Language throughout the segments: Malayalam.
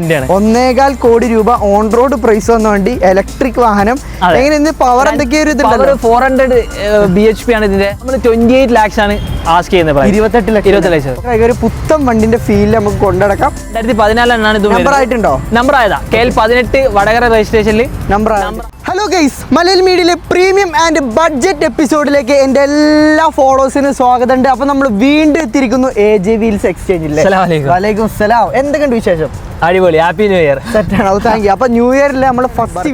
1.25 കോടി രൂപ ഓൺ റോഡ് പ്രൈസ് വന്ന വണ്ടി, ഇലക്ട്രിക് വാഹനം. എങ്ങനെ പവർ എന്തൊക്കെയോ 400 bhp ആണ് ഇതിന്റെ. നമ്മൾ 28 lakhs ആണ് ആസ്ക് ചെയ്യുന്നത്. 28 ലക്ഷം. ഒരു പുത്തൻ വണ്ടിന്റെ ഫീൽ നമുക്ക് കൊണ്ടടക്കാം. 2014 ഇത് നമ്പർ ആയിട്ടുണ്ടോ? നമ്പർ ആയതാ. KL18 വടകര രജിസ്ട്രേഷനിൽ നമ്പർ. ഹലോ ഗൈസ്, മലയാളം മീഡിയയിലെ പ്രീമിയം ആൻഡ് ബഡ്ജറ്റ് എപ്പിസോഡിലേക്ക് എൻ്റെ എല്ലാ ഫോളോവേഴ്സിനും സ്വാഗതമുണ്ട്. അപ്പോൾ നമ്മൾ വീണ്ടും എത്തിയിരിക്കുന്നു AJ Wheels എക്സ്ചേഞ്ചിലെ. വലൈക്കും സലാം. എന്തൊക്കെയുണ്ട് വിശേഷം? അടിപൊളി. Happy new year. സെറ്റാണ്. അത് താങ്ക് യു. അപ്പൊ ന്യൂ ഇയറിൽ നമ്മൾ ഫസ്റ്റ്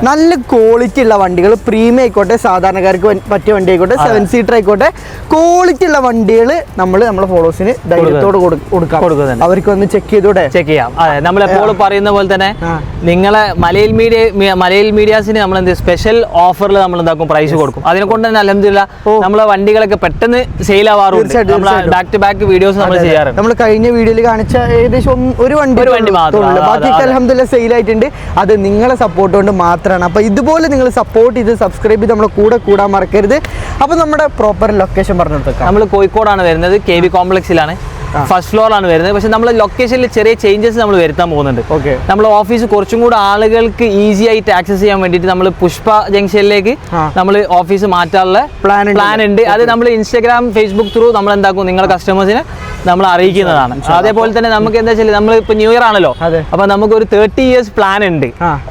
നല്ല ക്വാളിറ്റി ഉള്ള വണ്ടികൾ, പ്രീമിയം ആയിക്കോട്ടെ, സാധാരണക്കാർക്ക് പറ്റിയ വണ്ടി ആയിക്കോട്ടെ, 7 സീറ്റർ ആയിക്കോട്ടെ, ക്വാളിറ്റി ഉള്ള വണ്ടികൾ നമ്മുടെ ഫോളോവേഴ്സിന് ധൈര്യത്തോട് കൊടുക്കാം. അവർക്ക് ഒന്ന് ചെക്ക് ചെയ്തോടെ ചെക്ക് ചെയ്യാം. അതെ, നമ്മളെപ്പോഴും പറയുന്ന പോലെ തന്നെ നിങ്ങളെ മലയാളി മീഡിയാസിന് നമ്മൾ എന്ത് സ്പെഷ്യൽ ഓഫറിൽ നമ്മൾ എന്താക്കും, പ്രൈസ് കൊടുക്കും. അതിനെ കൊണ്ട് തന്നെ അൽഹംദുലില്ലാ നമ്മളെ വണ്ടികളൊക്കെ പെട്ടെന്ന് സെയിൽ ആവാറുണ്ട്. ബാക്ക് ടു ബാക്ക് വീഡിയോസ് നമ്മൾ ചെയ്യാറുണ്ട്. നമ്മൾ കഴിഞ്ഞ വീഡിയോയിൽ കാണിച്ച ഏകദേശം ഒരു വണ്ടി മാത്രമേ, ബാക്കിയൊക്കെ അൽഹംദുലില്ലാ സെയിൽ ആയിട്ടുണ്ട്. അത് നിങ്ങളെ സപ്പോർട്ട് കൊണ്ട് മാത്രമാണ്. അപ്പൊ ഇതുപോലെ നിങ്ങൾ സപ്പോർട്ട് ചെയ്ത് സബ്സ്ക്രൈബ് ചെയ്ത് നമ്മളെ കൂടെ കൂടാൻ മറക്കരുത്. അപ്പൊ നമ്മുടെ പ്രോപ്പർ ലൊക്കേഷൻ പറഞ്ഞു കൊടുക്കാം. നമ്മൾ കോഴിക്കോടാണ് വരുന്നത്, KB കോംപ്ലക്സിലാണ്. ഫസ്റ്റ് ഫ്ലോറിലാണ് വരുന്നത്. പക്ഷെ നമ്മൾ ലൊക്കേഷനിൽ ചെറിയ ചേഞ്ചസ് നമ്മൾ വരുത്താൻ പോകുന്നുണ്ട്. നമ്മൾ ഓഫീസ് കുറച്ചും കൂടെ ആളുകൾക്ക് ഈസി ആയിട്ട് ആക്സസ് ചെയ്യാൻ വേണ്ടിയിട്ട് നമ്മൾ പുഷ്പ ജംഗ്ഷനിലേക്ക് നമ്മൾ ഓഫീസ് മാറ്റാനുള്ള പ്ലാൻ ഉണ്ട്. അത് നമ്മൾ ഇൻസ്റ്റാഗ്രാം, ഫേസ്ബുക്ക് ത്രൂ നമ്മൾ എന്താക്കും, നിങ്ങളുടെ കസ്റ്റമേഴ്സിനെ നമ്മൾ അറിയിക്കുന്നതാണ്. അതേപോലെ തന്നെ നമുക്ക് എന്താ വെച്ചാൽ നമ്മൾ ഇപ്പൊ ന്യൂ ഇയർ ആണല്ലോ, അപ്പൊ നമുക്ക് ഒരു 30 years പ്ലാൻ ഉണ്ട്.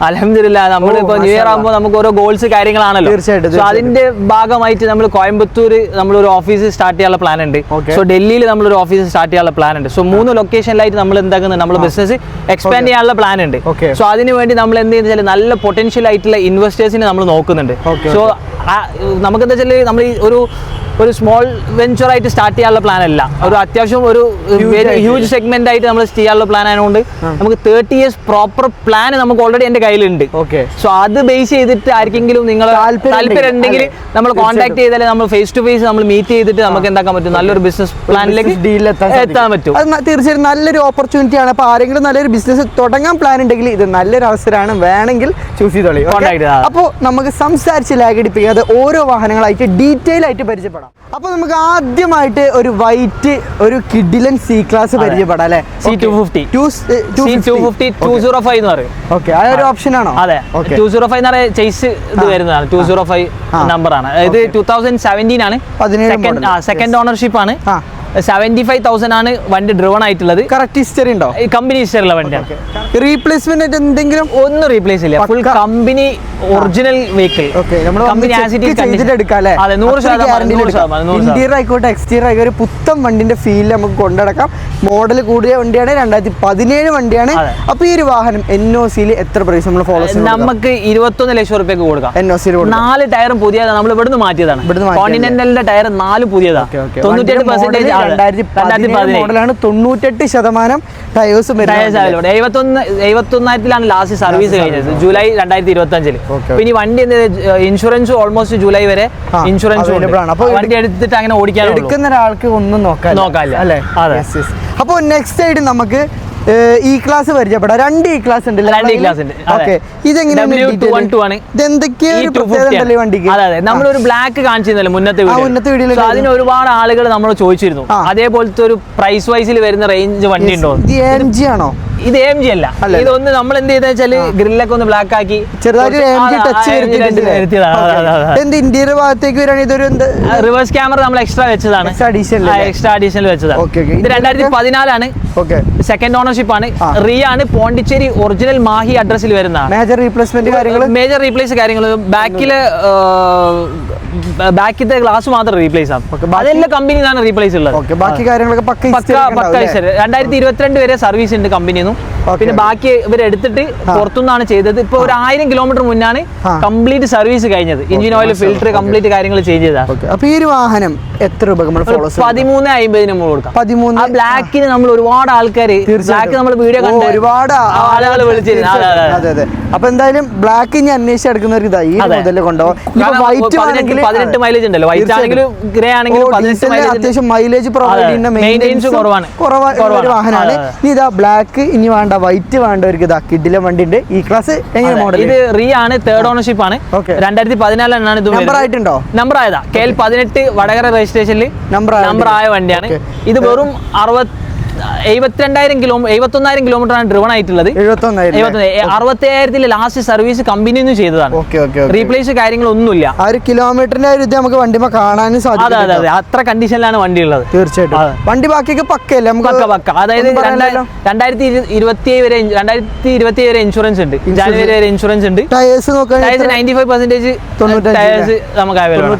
അൽഹംദുലില്ലാ നമ്മളിപ്പോ ന്യൂ ഇയർ ആകുമ്പോൾ നമുക്ക് ഓരോ ഗോൾസ് കാര്യങ്ങളാണല്ലോ. സോ അതിന്റെ ഭാഗമായിട്ട് നമ്മൾ കോയമ്പത്തൂർ നമ്മളൊരു ഓഫീസ് സ്റ്റാർട്ട് ചെയ്യാനുള്ള പ്ലാൻ ഉണ്ട്. സോ ഡൽഹിയിൽ നമ്മളൊരു ഓഫീസ് സ്റ്റാർട്ട് ചെയ്യാനുള്ള പ്ലാൻ ഉണ്ട്. സോ 3 ലൊക്കേഷനിലായിട്ട് നമ്മൾ എന്താക്കുന്നത്, നമ്മൾ ബിസിനസ് എക്സ്പാൻഡ് ചെയ്യാനുള്ള പ്ലാൻ ഉണ്ട്. സോ അതിന് വേണ്ടി നമ്മൾ എന്ത് ചെയ്യുന്നത്, നല്ല പൊട്ടൻഷ്യൽ ആയിട്ടുള്ള ഇൻവെസ്റ്റേഴ്സിനെ നമ്മൾ നോക്കുന്നുണ്ട്. സോ നമുക്ക് എന്താ വെച്ചാൽ നമ്മൾ ഒരു സ്മോൾ വെഞ്ചർ ആയിട്ട് സ്റ്റാർട്ട് ചെയ്യാനുള്ള പ്ലാൻ അല്ല, ഒരു അത്യാവശ്യം ഒരു ഹ്യൂജ് സെഗ്മെന്റ് ആയിട്ട് നമ്മൾ ചെയ്യാനുള്ള പ്ലാൻ ആയതുകൊണ്ട് നമുക്ക് 30 years പ്രോപ്പർ പ്ലാൻ നമുക്ക് ഓൾറെഡി എന്റെ കയ്യിലുണ്ട്. സോ അത് ബേസ് ചെയ്തിട്ട് ആർക്കെങ്കിലും നിങ്ങൾ താല്പര്യം ഉണ്ടെങ്കിൽ നമ്മൾ കോൺടാക്ട് ചെയ്താൽ നമ്മൾ ഫേസ് ടു ഫേസ് നമ്മൾ മീറ്റ് ചെയ്തിട്ട് നമുക്ക് എന്താക്കാൻ പറ്റും, നല്ലൊരു ബിസിനസ് പ്ലാനിലേക്ക് എത്താൻ പറ്റും. അത് തീർച്ചയായും നല്ലൊരു ഓപ്പർച്യൂണിറ്റി ആണ്. അപ്പൊ ആരെങ്കിലും നല്ലൊരു ബിസിനസ് തുടങ്ങാൻ പ്ലാൻ ഉണ്ടെങ്കിൽ ഇത് നല്ലൊരു അവസരമാണ്, വേണമെങ്കിൽ ചൂസ് ചെയ്തോളി. അപ്പോൾ നമുക്ക് സംസാരിച്ച് ലാഗടിപ്പിക്കാതെ ഓരോ വാഹനങ്ങളായിട്ട് ഡീറ്റെയിൽ ആയിട്ട് പരിചയപ്പെടാം. അപ്പൊ നമുക്ക് ആദ്യമായിട്ട് ഒരു വൈറ്റ് ഒരു കിഡിലൻ C ക്ലാസ് പരിചയപ്പെടാം അല്ലെ. C250 205 എന്ന് പറയും. ഓക്കെ, ആ ഒരു ഓപ്ഷൻ ആണോ? അതെ, 205 എന്ന് പറയുന്നത് ചേസ് ഇത് വരുന്നതാണ്. 205 നമ്പർ ആണ്. ഇത് 2017 ആണ്. സെക്കൻഡ് ഓണർഷിപ്പ് ആണ്. 75,000 ആണ് വണ്ടി ഡ്രിവൺ ആയിട്ടുള്ളത്. കറക്റ്റ് ഹിസ്റ്ററി ഉണ്ടോ? കമ്പനി ഹിസ്റ്ററിയുള്ള വണ്ടിയാണ്. റീപ്ലേസ്മെന്റ് എന്തെങ്കിലും? ഒന്നും റീപ്ലേസ് ഇല്ല, full company original vehicle. Interior ആയിക്കോട്ടെ, എക്സ്റ്റീരിയർ ആയിക്കോട്ടെ, ഒരു പുത്തൻ വണ്ടിന്റെ ഫീൽ നമുക്ക് കൊണ്ടടക്കാം. മോഡൽ കൂടിയ വണ്ടിയാണ്, 2017 വണ്ടിയാണ്. അപ്പൊ ഈ ഒരു വാഹനം NOC എത്ര പ്രൈസ് നമ്മൾ ഫോളോ ചെയ്യുന്നത്? നമുക്ക് 21 ലക്ഷം റുപ്യക്ക് കൊടുക്കാം. NOC 4 ടയറും പുതിയതാണ്. നമ്മൾ ഇവിടുന്ന് മാറ്റിയതാണ്. കോണ്ടിനെന്റലിന്റെ ടയർ 4 പുതിയതാണ്. 98% മോഡലാണ്. 98% ടയേഴ്സ്. 71,000 ലാസ്റ്റ് സർവീസ് കഴിഞ്ഞത്, ജൂലൈ 2025. പിന്നെ വണ്ടി ഇൻഷുറൻസ് ഓൾമോസ്റ്റ് ജൂലൈ വരെ ഇൻഷുറൻസ് വണ്ടി എടുത്തിട്ട് അങ്ങനെ ഓടിക്കാൻ എടുക്കുന്ന ഒരാൾക്ക് ഒന്നും നോക്കാനില്ല അല്ലേ? അപ്പോൾ നെക്സ്റ്റ് ആയിട്ട് നമുക്ക് ഈ ക്ലാസ് പരിചയപ്പെടാം. 2 E ക്ലാസ് ഉണ്ട്. നമ്മളൊരു ബ്ലാക്ക് കാണിച്ചിരുന്നല്ലോ മുന്നത്തെ വീഡിയോയിൽ. അതിന് ഒരുപാട് ആളുകൾ നമ്മൾ ചോദിച്ചിരുന്നു, അതേപോലത്തെ ഒരു പ്രൈസ് വൈസിൽ വരുന്ന റേഞ്ച് വണ്ടി ഉണ്ടോ? ആണോ? ഇത് AMG അല്ല. ഇതൊന്ന് നമ്മൾ എന്ത് ചെയ്തെന്ന് വെച്ചാൽ ഗ്രില്ലൊക്കെ ഒന്ന് ബ്ലാക്ക് ആക്കി ഇന്റീരിയർ ഭാഗത്തേക്ക് റിവേഴ്സ് ക്യാമറ നമ്മൾ എക്സ്ട്രാ വെച്ചതാണ്. എക്സ്ട്രാ അഡീഷണൽ വെച്ചതാണ്. ഇത് 2014 സെക്കൻഡ് ഓണർഷിപ്പ് ആണ്. ആണ് പോണ്ടിച്ചേരി ഒറിജിനൽ മാഹി അഡ്രസ്സിൽ വരുന്നതാണ്. മേജർ റീപ്ലേസ് കാര്യങ്ങൾ ബാക്കിത്തെ ഗ്ലാസ് മാത്രം റീപ്ലേസ് ആണ്. അതെല്ലാം കമ്പനിന്നാണ് റീപ്ലേസ് ഉള്ളത്. ബാക്കി കാര്യങ്ങളൊക്കെ 2022 വരെ സർവീസ് ഉണ്ട് കമ്പനിന്നും. പിന്നെ ബാക്കി ഇവരെടുത്തിട്ട് പുറത്തുനിന്നാണ് ചെയ്തത്. ഇപ്പൊ ഒരു 1000 കിലോമീറ്റർ മുന്നാണ് കംപ്ലീറ്റ് സർവീസ് കഴിഞ്ഞത്. എഞ്ചിൻ ഓയിൽ, ഫിൽറ്റർ, കംപ്ലീറ്റ് കാര്യങ്ങൾ ചേഞ്ച് ചെയ്തതാണ്. അപ്പൊ ഈ ഒരു വാഹനം എത്ര രൂപ? 13,50 നമ്മൾ കൊടുക്കാം. ആ ബ്ലാക്കിന് നമ്മൾ ഒരുപാട് ആൾക്കാര് ബ്ലാക്ക് നമ്മൾ വീഡിയോ കണ്ട് ഒരുപാട് ആളുകൾ വിളിച്ചിരുന്നു. അപ്പൊ എന്തായാലും ബ്ലാക്ക് ഇനി അന്വേഷിച്ചെടുക്കുന്നവർക്ക് ഇതാ ഈ മോഡലിൽ കൊണ്ടുപോകാം. 18 മൈലേജ് ഉണ്ടല്ലോ. വൈറ്റ് ആണെങ്കിലും ഗ്രേ ആണെങ്കിലും അത്യാവശ്യം മൈലേജ് പ്രൊവൈഡ് ചെയ്യുന്ന മെയിൻ്റെനൻസ് കുറവാണ് വാഹനമാണ്. ഇതാ ബ്ലാക്ക് ഇനി വേണ്ട, വൈറ്റ് വേണ്ടവർക്ക് ഇതാ കിഡിലെ വണ്ടിന്റെ ഈ ക്ലാസ്. എങ്ങനെ മോഡൽ? ഇത് ആണ്, 3rd ഓണർഷിപ്പ് ആണ്. 2014 ഇത് നമ്പർ ആയിട്ടുണ്ടോ? നമ്പർ ആയതാ. KL18 വടകര രജിസ്ട്രേഷനിൽ നമ്പർ ആയ വണ്ടിയാണ്. ഇത് വെറും 71,000 കിലോമീറ്റർ ആണ് ഡ്രിവൺ ആയിട്ടുള്ളത്. 67,000 ലാസ്റ്റ് സർവീസ് കമ്പനി ചെയ്തതാണ്. റീപ്ലേസ് കാര്യങ്ങളൊന്നുമില്ല. ആ ഒരു കിലോമീറ്ററിന്റെ ഇത് നമുക്ക് വണ്ടി കാണാനും സാധിക്കും. അതെ അതെ, അത്ര കണ്ടീഷനിലാണ് വണ്ടി ഉള്ളത്. തീർച്ചയായിട്ടും വണ്ടി ബാക്കിയൊക്കെ പക്കയല്ലേ? പക്ക. അതായത് 2027 വരെ ഇൻഷുറൻസ് ഉണ്ട്, ജനുവരി വരെ ഇൻഷുറൻസ് ഉണ്ട്. ടയേഴ്സ് നോക്കുകയാണെങ്കിൽ 95% ടയേഴ്സ് നമുക്ക് അവൈലബിൾ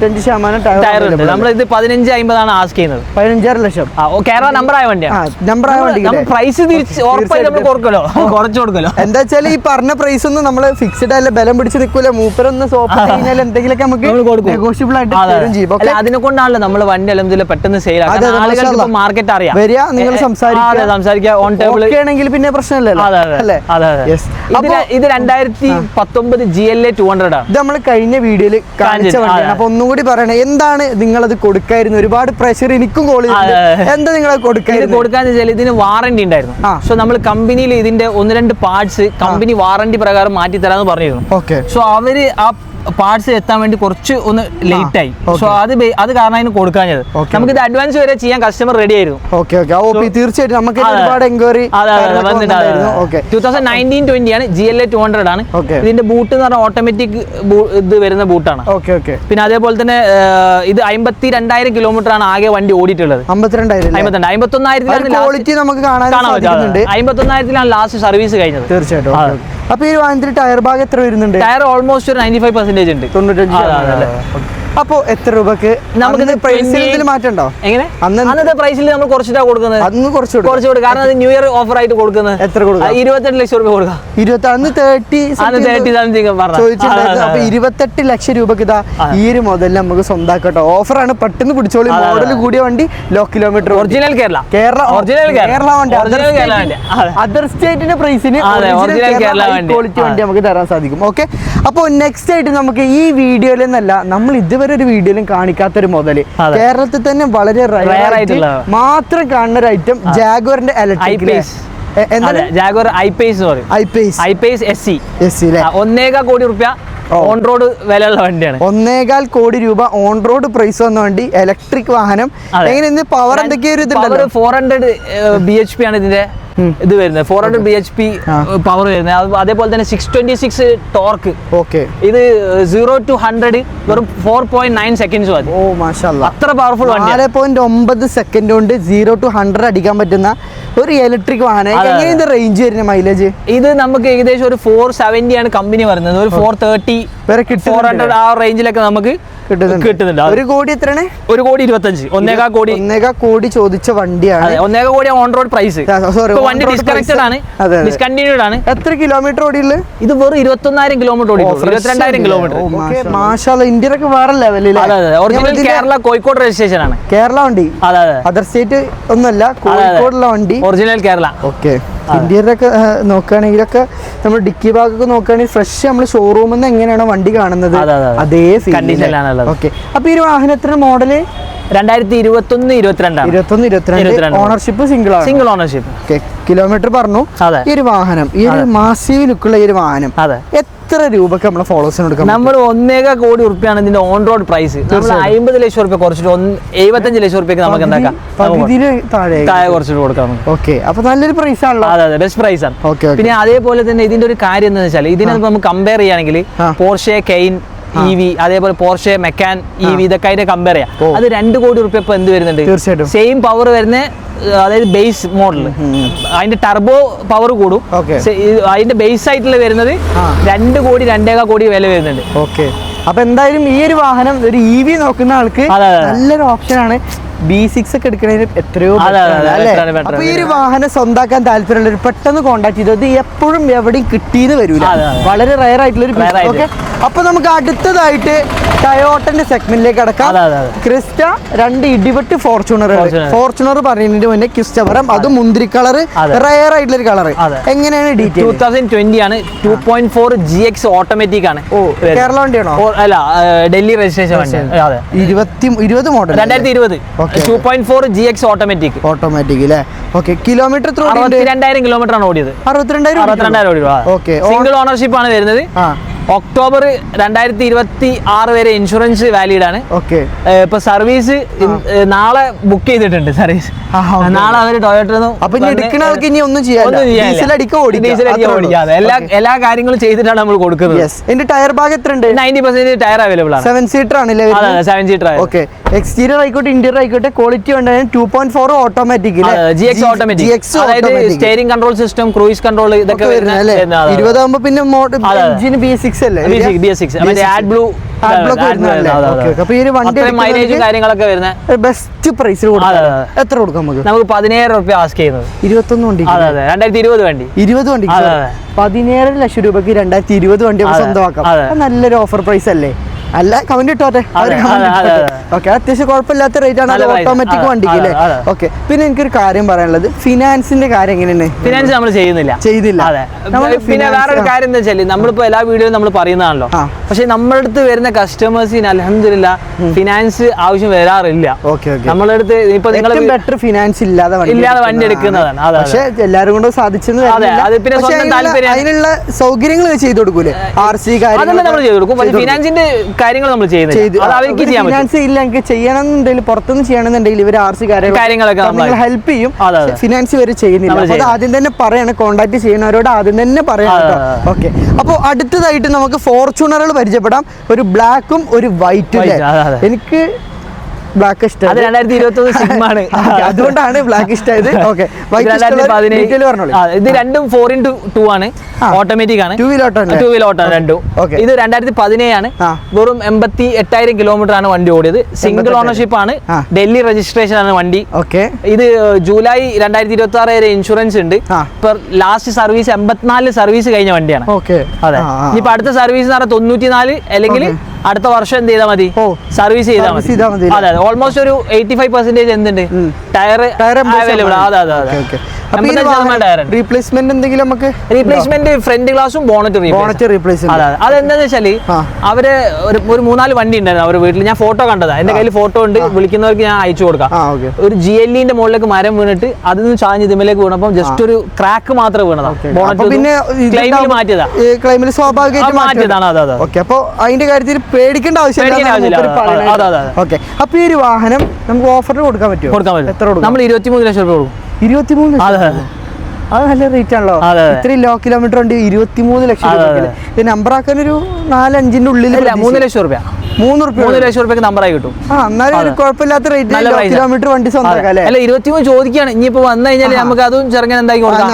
ടയർ ഉണ്ട്. നമ്മളിത് 15,50 ആണ് ആസ്ക് ചെയ്യുന്നത്. 15.5 ലക്ഷം കേരള നമ്പർ ആയ വണ്ടിയാണ്. പ്രൈസ് ഉറപ്പായി നമ്മൾ കുറക്കല്ലോ, കുറച്ച് കൊടുക്കല്ലോ. എന്താ വെച്ചാൽ ഈ പറഞ്ഞ പ്രൈസ് ഒന്നും നമ്മള് ഫിക്സ്ഡ് അല്ല, ബലം പിടിച്ച് നിൽക്കൂല. മൂപ്പരൊന്ന് സോപ്പ് കഴിഞ്ഞാൽ എന്തെങ്കിലുമൊക്കെ നമുക്ക് നെഗോഷ്യബിൾ ആയിട്ട് തരും ചെയ്യും. അതിനെ കൊണ്ടാണല്ലോ നമ്മൾ വണ്ടി അലഹംദുലില്ലാ പെട്ടെന്ന് സെയിൽ ആക്കാം. ആളുകൾക്ക് മാർക്കറ്റ് അറിയാം. വരിക, നിങ്ങൾ സംസാരിക്കുക ഓൺ ടേബിൾ ആണെങ്കിൽ പിന്നെ പ്രശ്നമില്ലല്ലോ. ഇത് 2019 GLA 200 ആണ്. ഇത് നമ്മൾ കഴിഞ്ഞ വീഡിയോയിൽ കാണിച്ച വണ്ടിയാണ്. അപ്പൊ ഒന്നും കൂടി പറയണേ, എന്താണ് നിങ്ങളത് കൊടുക്കായിരുന്നു? ഒരുപാട് പ്രഷർ എനിക്കും കോൾ ചെയ്തു. എന്താ നിങ്ങളത് കൊടുക്കാന്ന് വെച്ചാൽ ഇതിന് വാറണ്ടി ഉണ്ടായിരുന്നു. സോ നമ്മൾ കമ്പനിയിൽ ഇതിന്റെ 1-2 പാർട്സ് കമ്പനി വാറണ്ടി പ്രകാരം മാറ്റി തരാന്ന് പറഞ്ഞിരുന്നു. സോ അവര് ആ പാർട്സ് എത്താൻ വേണ്ടി കുറച്ച് ഒന്ന് ലേറ്റ് ആയി. സോ അത് കാരണം അതിന് കൊടുക്കാഞ്ഞത്. നമുക്ക് ഇത് അഡ്വാൻസ് വരെ ചെയ്യാൻ കസ്റ്റമർ റെഡി ആയിരുന്നു. തീർച്ചയായിട്ടും നമുക്ക് ഒരുപാട് എൻക്വയറി 2019-20 ആണ്. GLA 200 ആണ്. ഇതിന്റെ ബൂട്ട് എന്ന് പറഞ്ഞാൽ ഓട്ടോമാറ്റിക് ഇത് വരുന്ന ബൂട്ടാണ്. പിന്നെ അതേപോലെ തന്നെ ഇത് 52,000 കിലോമീറ്റർ ആണ് ആകെ വണ്ടി ഓടിയിട്ടുള്ളത്. 51,000 ലാസ്റ്റ് സർവീസ് കഴിഞ്ഞത്. തീർച്ചയായിട്ടും. അപ്പൊ ഈ വാഹനത്തിൽ ടയർ ഭാഗം എത്ര വരുന്നുണ്ട്? ടയർ ഓൾമോസ്റ്റ് ഒരു 95% ഉണ്ട്. 95. അപ്പൊ എത്ര രൂപക്ക് നമുക്ക് പ്രൈസിൽ മാറ്റണ്ടോ? എങ്ങനെ അന്നത്തെ പ്രൈസിൽ നമ്മൾ കുറച്ചിട്ടാ കൊടുക്കുന്നത്. അന്ന് കുറച്ച് കാരണം അത് ന്യൂ ഇയർ ഓഫർ ആയിട്ട് കൊടുക്കുന്നത്. എത്ര കൊടുക്കാം? 28 ലക്ഷം രൂപ കൊടുക്കാം. 28 ലക്ഷം രൂപക്ക് ഇതാ ഈ ഒരു മുതൽ നമുക്ക് സ്വന്തമാക്കട്ടോ. ഓഫറാണ്, പെട്ടെന്ന് പിടിച്ചോളി. മോഡൽ കൂടിയ വണ്ടി, ലോ കിലോമീറ്റർ, ഒറിജിനൽ കേരള വണ്ടി. അതർ സ്റ്റേറ്റിന്റെ പ്രൈസിന് ക്വാളിറ്റി വണ്ടി നമുക്ക് തരാൻ സാധിക്കും. ഓക്കെ, അപ്പൊ നെക്സ്റ്റ് ആയിട്ട് നമുക്ക് ഈ വീഡിയോയിൽ നിന്നല്ല, നമ്മൾ ഇതുവരെ ഒരു വീഡിയോയിലും കാണിക്കാത്തൊരു മുതല്, കേരളത്തിൽ തന്നെ വളരെ റയർ ആയിട്ട് മാത്രം കാണുന്ന ഒരു ഐറ്റം, ജാഗ്വറിന്റെ ഇലക്ട്രിക് ജാഗ്വർ I-Pace എന്ന് പറയും. I-Pace SC 1.25 കോടി രൂപ ഓൺ റോഡ് വിലയുള്ള വണ്ടിയാണ്. 1.25 കോടി രൂപ ഓൺ റോഡ് പ്രൈസ് വന്ന വണ്ടി, ഇലക്ട്രിക് വാഹനം. എങ്ങനെ പവർ എന്തൊക്കെയോ 400 bhp ആണ് ഇതിന്റെ ഇത് വരുന്നത്. 400 bhp പവർ വരുന്നത്. അതേപോലെ തന്നെ 626 ടോർക്ക്. ഇത് 0 to 100 വെറും 4.9 സെക്കൻഡ്സ് മതി. ഓ മാഷാഅല്ലാഹ്, അത്ര പവർഫുൾ വണ്ടി. 4.9 സെക്കൻഡ് കൊണ്ട് 0 to 100 അടിക്കാൻ പറ്റുന്ന ഒരു ഇലക്ട്രിക് വാഹനം. എങ്ങനെ ഇതിന്റെ റേഞ്ച് വരുന്ന മൈലേജ്? ഇത് നമുക്ക് ഏകദേശം ഒരു 470 ആണ് കമ്പനി പറയുന്നത്. ഒരു 430 400 ആ റേഞ്ചിലൊക്കെ നമുക്ക് കിട്ടുന്നുണ്ട്. 1 കോടി എത്രയാണ്? 1.25 കോടി. 1.25 കോടി ചോദിച്ച വണ്ടിയാണ്. 1.25 കോടി ഓൺ റോഡ് പ്രൈസ്. വണ്ടി ഡിസ്കണക്റ്റഡ് ആണ്, ഡിസ്കണ്ടിന്യൂഡ് ആണ്. എത്ര കിലോമീറ്റർ ഓടിയുള്ളത്? ഇത് വെറും 21,000 കിലോമീറ്റർ ഓടി. 22,000 കിലോമീറ്റർ. മാഷാഅല്ലാഹ്, ഇന്ത്യയിലൊക്കെ വേറെ ലെവലിൽ. ഒറിജിനൽ കേരള കോഴിക്കോട് രജിസ്ട്രേഷൻ ആണ്. കേരള വണ്ടി, അതർ സ്റ്റേറ്റ് ഒന്നുമല്ല, കോഴിക്കോടുള്ള വണ്ടി, ഒറിജിനൽ കേരള. ഓക്കെ. ഇന്ത്യയിലൊക്കെ നോക്കുകയാണെങ്കിലൊക്കെ നമ്മൾ ഡിക്കി ഭാഗമൊക്കെ നോക്കുകയാണെങ്കിൽ ഫ്രഷ് നമ്മൾ ഷോറൂമിൽ നിന്ന് എങ്ങനെയാണോ വണ്ടി കാണുന്നത് അതേ കണ്ടീഷനിലാണ്. ഓക്കെ, അപ്പൊ ഈ ഒരു വാഹനത്തിന്റെ model 2021-22 ownership single ownership. Kilometre പറഞ്ഞു. ഈ ഒരു വാഹനം, ഈ ഒരു മാസീവ് ലുക്കുള്ള ഈ ഒരു വാഹനം എത്ര രൂപക്ക് നമ്മളെ ഫോളോവേഴ്സിന് കൊടുക്കാം? നമ്മൾ 1.25 കോടി റുപ്യാണ് ഇതിന്റെ ഓൺ റോഡ് പ്രൈസ്. നമ്മൾ 50 ലക്ഷം റുപ്യ കുറച്ചിട്ട് 75 ലക്ഷം റുപ്യക്ക് നമുക്ക് എന്താക്കാം, താഴെ കുറച്ചിട്ട് കൊടുക്കാം. ഓക്കെ, അപ്പൊ നല്ലൊരു പ്രൈസ് ആണല്ലോ. അതെ, ബെസ്റ്റ് പ്രൈസ് ആണ്. പിന്നെ അതേപോലെ തന്നെ ഇതിന്റെ ഒരു കാര്യം എന്താണെന്ന് വെച്ചാൽ, ഇതിനെ നമുക്ക് കമ്പയർ ചെയ്യുകയാണെങ്കിൽ പോർഷെ കെയിൻ EV, അതേപോലെ പോർഷെ മെക്കാൻ EV, ഇതൊക്കെ ആയിട്ട് കമ്പയർ ചെയ്യാം. അത് 2 കോടി റുപ്യ ഇപ്പൊ എന്ത് വരുന്നുണ്ട്? തീർച്ചയായിട്ടും സെയിം പവർ വരുന്ന, അതായത് ബേസ് മോഡൽ, അതിന്റെ ടർബോ പവർ കൂടും. അതിന്റെ ബേസ് ആയിട്ടുള്ള വരുന്നത് 2 കോടി 2.25 കോടി വില വരുന്നുണ്ട്. ഓക്കെ, അപ്പൊ എന്തായാലും ഈ ഒരു വാഹനം ഒരു EV നോക്കുന്ന ആൾക്ക് നല്ലൊരു ഓപ്ഷനാണ്. B6 ഒക്കെ എടുക്കണതിന് എത്രയോ അപ്പൊ ഈ ഒരു വാഹനം സ്വന്താക്കാൻ താല്പര്യമുള്ളവർ പെട്ടെന്ന് കോൺടാക്ട് ചെയ്തത്. എപ്പോഴും എവിടെയും കിട്ടിയെന്ന് വരൂല, വളരെ റയർ ആയിട്ടുള്ള ഒരു. ഓക്കെ, അപ്പൊ നമുക്ക് അടുത്തതായിട്ട് ടയോട്ടന്റെ സെഗ്മെന്റിലേക്ക് അടക്കാം. ക്രിസ്റ്റ, 2 ഇടിവെട്ട് ഫോർച്യൂണർ പറയുന്നതിന് മുന്നേ ക്രിസ്റ്റ പറയാം. അത് മുന്തിരി കളർ, റയർ ആയിട്ടുള്ള ഒരു കളർ. എങ്ങനെയാണ് ഡീറ്റെയിൽ? 2020 ആണ്. 2.4 GX ഓട്ടോമാറ്റിക് ആണ്. കേരള വണ്ടിയാണോ? അല്ല, ഡൽഹി രജിസ്ട്രേഷൻ വണ്ടി. 2020 മോഡൽ, 2020. 2.4 GX ഓട്ടോമാറ്റിക് അല്ലേ? ഓക്കെ, കിലോമീറ്റർ 62,000 കിലോമീറ്റർ ആണ് ഓടിയത്. 62,000 ഓടിയത്. സിംഗിൾ ഓണർഷിപ്പ് ആണ് വരുന്നത്. ഒക്ടോബർ 2026 വരെ ഇൻഷുറൻസ് വാലിഡ് ആണ്. ഓക്കെ. ഇപ്പൊ സർവീസ് നാളെ ബുക്ക് ചെയ്തിട്ടുണ്ട് സർവീസ്. നാളെ അവര് ടൊയോട്ട. അപ്പൊ ഇനി എടുക്കുന്ന ആൾക്ക് ഇനി ഒന്നും ചെയ്യാതെ എല്ലാ കാര്യങ്ങളും ചെയ്തിട്ടാണ് നമ്മൾ കൊടുക്കുന്നത്. എന്റെ ടയർ ഭാഗം എത്ര ഉണ്ട്? 90% ടയർ അവൈലബിൾ ആണ്. 7 സീറ്റർ ആണല്ലേ? 7 സീറ്റർ. ഓക്കെ. എക്സ്റ്റീരിയർ ആയിക്കോട്ടെ ഇന്റീരിയർ ആയിക്കോട്ടെ ക്വാളിറ്റി ഉണ്ടായിരുന്നു. 2.4 ഓട്ടോമാറ്റിക്, GX ഓട്ടോമാറ്റിക്, അതായത് steering control system, cruise control ഇതൊക്കെ വരുന്നത്. 20 ആകുമ്പോ പിന്നെ എഞ്ചിന് BS6 അല്ലേ? BS6 AdBlue മൈലേജ് കാര്യങ്ങളൊക്കെ വരുന്നത്. ബെസ്റ്റ് പ്രൈസിൽ എത്ര കൊടുക്കാം നമുക്ക്? 17,000 രൂപ ആസ്ക് ചെയ്യുന്നത്. 21 വണ്ടി. 2020 വണ്ടി. 20 വണ്ടി 17 ലക്ഷം രൂപയ്ക്ക് 2020 വണ്ടി സ്വന്തമാക്കാം. നല്ലൊരു ഓഫർ പ്രൈസ് അല്ലേ? അല്ല, കമന്റ് ഇട്ടോട്ടെ. ഓക്കെ, അത്യാവശ്യം കുഴപ്പമില്ലാത്ത റേറ്റ് ആണ്. ഓട്ടോമാറ്റിക് വണ്ടിക്ക് അല്ലേ? ഓക്കെ. പിന്നെ എനിക്കൊരു കാര്യം പറയാനുള്ളത്, ഫിനാൻസിന്റെ കാര്യം എങ്ങനെയാണ്? ഫിനാൻസ് നമ്മൾ ചെയ്യുന്നില്ല. പിന്നെ വേറൊരു കാര്യം എന്താ വെച്ചാൽ, നമ്മളിപ്പോ എല്ലാ വീഡിയോയും നമ്മൾ പറയുന്നതാണല്ലോ, പക്ഷെ നമ്മുടെ അടുത്ത് വരുന്ന കസ്റ്റമേഴ്സിന് അൽഹംദുലില്ലാ ഫിനാൻസ് ആവശ്യം വരാറില്ല. നമ്മുടെ അടുത്ത് ഇപ്പൊ നിങ്ങൾ ബെറ്റർ ഫിനാൻസ് ഇല്ലാതെ വണ്ടി എടുക്കുന്നതാണ്. പക്ഷെ എല്ലാവരും കൊണ്ട് സാധിച്ചെന്ന് അതിനുള്ള സൗകര്യങ്ങൾ ചെയ്തു കൊടുക്കൂലേ? RC അതെല്ലാം നമ്മൾ ചെയ്തു കൊടുക്കും. പക്ഷെ ഫിനാൻസിന്റെ കാര്യങ്ങൾ നമ്മൾ ചെയ്യുന്നത് ഫിനാൻസ് ഇല്ല എനിക്ക് ചെയ്യണമെന്നുണ്ടെങ്കിൽ, പുറത്തുനിന്ന് ചെയ്യണമെന്നുണ്ടെങ്കിൽ ഇവർ RC കാര്യങ്ങളൊക്കെ ഹെൽപ്പ് ചെയ്യും. ഫിനാൻസ് ഇവർ ചെയ്യുന്നില്ല. അത് ആദ്യം തന്നെ പറയണം, കോൺടാക്ട് ചെയ്യുന്നവരോട് ആദ്യം തന്നെ പറയണം. ഓക്കെ. അപ്പോൾ അടുത്തതായിട്ട് നമുക്ക് ഫോർച്യൂണറുകൾ പരിചയപ്പെടാം. ഒരു ബ്ലാക്കും ഒരു വൈറ്റും. എനിക്ക് ബ്ലാക്ക് ഇഷ്ടം. 2021 സിഗ്മ ആണ്, അതുകൊണ്ടാണ് ബ്ലാക്ക് ഇഷ്ടമായത്. ഓക്കെ. ഇത് രണ്ടും 4x2 ആണ്, ഓട്ടോമാറ്റിക് ആണ്, 2 വീൽ ഓട്ടോ രണ്ടും. ഇത് 2017 ആണ്. വെറും 88,000 കിലോമീറ്റർ ആണ് വണ്ടി ഓടിയത്. സിംഗിൾ ഓണർഷിപ്പ് ആണ്, ഡൽഹി രജിസ്ട്രേഷൻ ആണ് വണ്ടി. ഇത് ജൂലൈ 2026 വരെ ഇൻഷുറൻസ് ഉണ്ട്. ഇപ്പൊ ലാസ്റ്റ് സർവീസ് 84 സർവീസ് കഴിഞ്ഞ വണ്ടിയാണ്. അതെ. ഇനിയിപ്പോ അടുത്ത സർവീസ് 94 അല്ലെങ്കിൽ അടുത്ത വർഷം എന്ത് ചെയ്താൽ മതി? സർവീസ് ചെയ്താൽ മതി. അതെ, ഓൾമോസ്റ്റ് ഒരു 85% എന്തുണ്ട്? Tyre available. റീപ്ലേസ്മെന്റ് എന്തെങ്കിലും നമുക്ക്? റീപ്ലേസ്മെന്റ് ഫ്രണ്ട് ഗ്ലാസും ബോണറ്റ് റീപ്ലേസ്. അതെന്താന്ന് വെച്ചാല് അവര് ഒരു 3-4 വണ്ടി ഉണ്ടായിരുന്നു അവരുടെ വീട്ടിൽ. ഞാൻ ഫോട്ടോ കണ്ടതാ, എന്റെ കയ്യിൽ ഫോട്ടോ ഉണ്ട്, വിളിക്കുന്നവർക്ക് ഞാൻ അയച്ചു കൊടുക്കാം. ഒരു GLE മുകളിലേക്ക് മരം വീണിട്ട് അതിൽ നിന്ന് ചാഞ്ഞ് ഇതിലേക്ക് വീണപ്പോ ജസ്റ്റ് ഒരു ക്രാക്ക് മാത്രമേ വീണതാ. ബോണറ്റ് പിന്നെ ക്ലെയിമിൽ മാറ്റിയതാ. ക്ലെയിമിൽ സ്വാഭാവികമായിട്ട് മാറ്റിയതാണ്. അതെ. ഓക്കെ. അപ്പൊ അതിന്റെ കാര്യത്തിൽ പേടിക്കേണ്ട ആവശ്യമില്ല. ഓക്കെ. അപ്പൊ ഈ ഒരു വാഹനം നമുക്ക് ഓഫറിൽ കൊടുക്കാൻ പറ്റുമോ? എത്ര കൊടുക്കും? നമ്മൾ 23 ലക്ഷം രൂപ കൊടുക്കും. 23? അത് നല്ല റേറ്റ് ആണല്ലോ. ഇത്രയും ലോ കിലോമീറ്റർ ഉണ്ട്. 23 ലക്ഷം രൂപ. ഇത് നമ്പർ ആക്കാൻ ഒരു 4-5 ഉള്ളിൽ 3 ലക്ഷം രൂപ. 3 ലക്ഷം രൂപയ്ക്ക് നമ്പറായി കിട്ടും. എന്നാലും ഒരു കുഴപ്പമില്ലാത്ത റേറ്റ്, കിലോമീറ്റർ വണ്ടി സ്വന്തമാക്കാം. അല്ല, 23 ചോദിക്കുകയാണ്. ഇനിയിപ്പോ വന്നു കഴിഞ്ഞാൽ നമുക്ക് അതും ചെറുങ്ങനെ എന്താക്കി കൊടുക്കാം.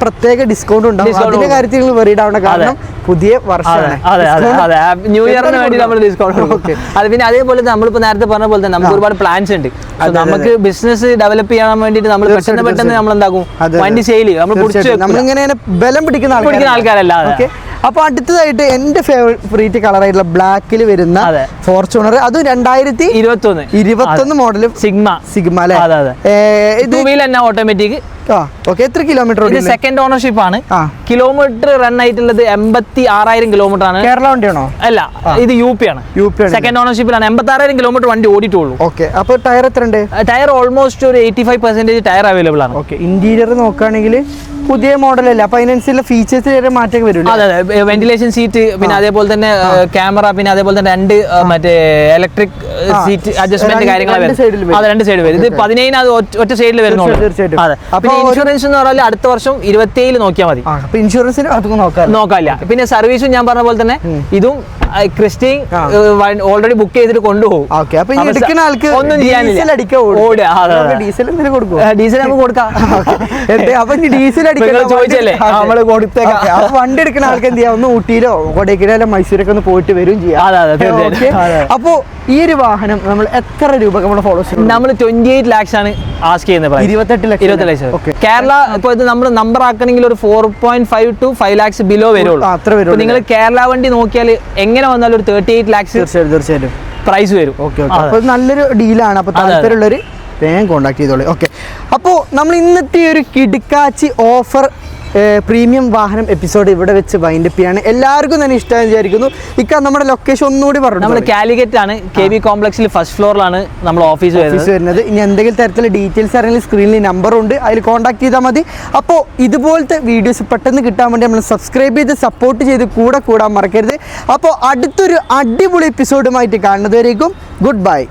പ്രത്യേക ഡിസ്കൗണ്ട് ഉണ്ടാവും. അതിന്റെ കാര്യത്തിൽ വെറിഡ് ആവണം, കാരണം പുതിയ വർഷമാണ്. ന്യൂ ഇയറിന് വേണ്ടി നമ്മൾ ഡിസ്കൗണ്ട് കൊടുക്കും. അത് പിന്നെ അതേപോലെ നമ്മളിപ്പോ നേരത്തെ പറഞ്ഞ പോലെ തന്നെ നമുക്ക് ഒരുപാട് പ്ലാൻസ് ഉണ്ട്. നമുക്ക് ബിസിനസ് ഡെവലപ്പ് ചെയ്യാൻ വേണ്ടിയിട്ട് നമ്മൾ പെട്ടെന്ന് നമ്മൾ എന്താക്കും, വണ്ടി സെയിൽ ചെയ്യും. നമ്മളിങ്ങനെ ബലം പിടിക്കുന്ന ആൾക്കാരല്ല. അപ്പൊ അടുത്തതായിട്ട് എന്റെ ഫേവറേറ്റ് കളറായിട്ടുള്ള ബ്ലാക്കിൽ വരുന്ന ഫോർച്യൂണർ, അത് 2021 മോഡൽ സിഗ്മ അല്ലേ? ടൂ വീൽ തന്നെ ഓട്ടോമാറ്റിക്. എത്ര കിലോമീറ്റർ? ഇത് സെക്കൻഡ് ഓണർഷിപ്പ് ആണ്. കിലോമീറ്റർ റൺ ആയിട്ടുള്ളത് 86,000 കിലോമീറ്റർ ആണ്. കേരള വണ്ടിയാണോ? അല്ല, ഇത് UP ആണ്. സെക്കൻഡ് ഓണർഷിപ്പിലാണ്. 86,000 കിലോമീറ്റർ വണ്ടി ഓടിയിട്ടുള്ളൂ. ഓക്കെ. അപ്പൊ ടയർ എത്ര ഉണ്ട്? ടയർ ഓൾമോസ്റ്റ് ഒരു 85% ടയർ അവൈലബിൾ ആണ്. ഓക്കെ. ഇന്റീരിയർ നോക്കുകയാണെങ്കിൽ പുതിയ മോഡലല്ലേ, അപ്പൊ അതിനനുസരിച്ചുള്ള ഫീച്ചേഴ്സ് മാറ്റം വരും. അതെ, വെന്റിലേഷൻ സീറ്റ്, പിന്നെ അതേപോലെ തന്നെ ക്യാമറ, പിന്നെ അതേപോലെ തന്നെ 2 മറ്റേ ഇലക്ട്രിക് സീറ്റ് അഡ്ജസ്റ്റ്മെന്റ് കാര്യങ്ങൾ വരും. അത് 2 സൈഡ് വരും. ഇത് 17 അത് ഒറ്റ സൈഡിൽ വരുന്നുള്ളൂ. അതെ. പിന്നെ ഇൻഷുറൻസ് എന്ന് പറഞ്ഞാൽ അടുത്ത വർഷം 27 നോക്കിയാൽ മതി. ഇൻഷുറൻസിന് നോക്കാല്ല. പിന്നെ സർവീസും ഞാൻ പറഞ്ഞ പോലെ തന്നെ ഇതും ക്രിസ്റ്റീൻ ഓൾറെഡി ബുക്ക് ചെയ്തിട്ട് കൊണ്ടുപോകും. ഒന്നും ചെയ്യാനില്ല. ഡീസൽ നമുക്ക് കൊടുക്കാം. ചോദിച്ചല്ലേ നമ്മള് കൊടുത്തേക്കാം. വണ്ടി എടുക്കുന്ന ആൾക്ക് എന്ത് ചെയ്യാം, ഒന്ന് ഊട്ടിയിലോ കൊടൈക്കനാലോ മൈസൂരൊക്കെ ഒന്ന് പോയിട്ട് വരും ചെയ്യാം. അപ്പൊ ഈ ഒരു വാഹനം നമ്മൾ എത്ര രൂപ നമ്മുടെ ഫോളോവേഴ്സ്? നമ്മൾ 28 lakhs ആണ് ആസ്ക് ചെയ്യുന്നത്. 28 ലക്ഷം. കേരള ഇപ്പൊ ഇത് നമ്മൾ നമ്പർ ആക്കണമെങ്കിൽ ഒരു 4.5 to 5 lakhs ബിലോ വരുള്ളൂ. നിങ്ങൾ കേരള വണ്ടി നോക്കിയാൽ എങ്ങനെ വന്നാലും ഒരു 38 lakhs തീർച്ചയായിട്ടും പ്രൈസ് വരും. അപ്പൊ നല്ലൊരു ഡീലാണ്. അപ്പൊ താല്പര്യമുള്ളവര് വേഗം കോൺടാക്ട് ചെയ്തോളൂ. ഓക്കെ. അപ്പോൾ നമ്മൾ ഇന്നത്തെ ഒരു കിടുക്കാച്ചി ഓഫർ പ്രീമിയം വാഹനം എപ്പിസോഡ് ഇവിടെ വെച്ച് വൈൻഡപ്പ് ചെയ്യാണ്. എല്ലാവർക്കും തന്നെ ഇഷ്ടമായി വിചാരിക്കുന്നു. ഇക്ക നമ്മുടെ ലൊക്കേഷൻ ഒന്നുകൂടി പറഞ്ഞു. നമ്മൾ കാലിക്കറ്റ് ആണ്, KB കോംപ്ലക്സിൽ ഫസ്റ്റ് ഫ്ലോറിലാണ് നമ്മൾ ഓഫീസ് വരുന്നത്. ഇനി എന്തെങ്കിലും തരത്തിലുള്ള ഡീറ്റെയിൽസ് അറിയാൻ സ്ക്രീനിൽ നമ്പറുണ്ട്, അതിൽ കോൺടാക്ട് ചെയ്താൽ മതി. അപ്പോൾ ഇതുപോലത്തെ വീഡിയോസ് പെട്ടെന്ന് കിട്ടാൻ വേണ്ടി നമ്മൾ സബ്സ്ക്രൈബ് ചെയ്ത് സപ്പോർട്ട് ചെയ്ത് കൂടാൻ മറക്കരുത്. അപ്പോൾ അടുത്തൊരു അടിപൊളി എപ്പിസോഡുമായിട്ട് കാണുന്നതുവരേക്കും ഗുഡ് ബൈ.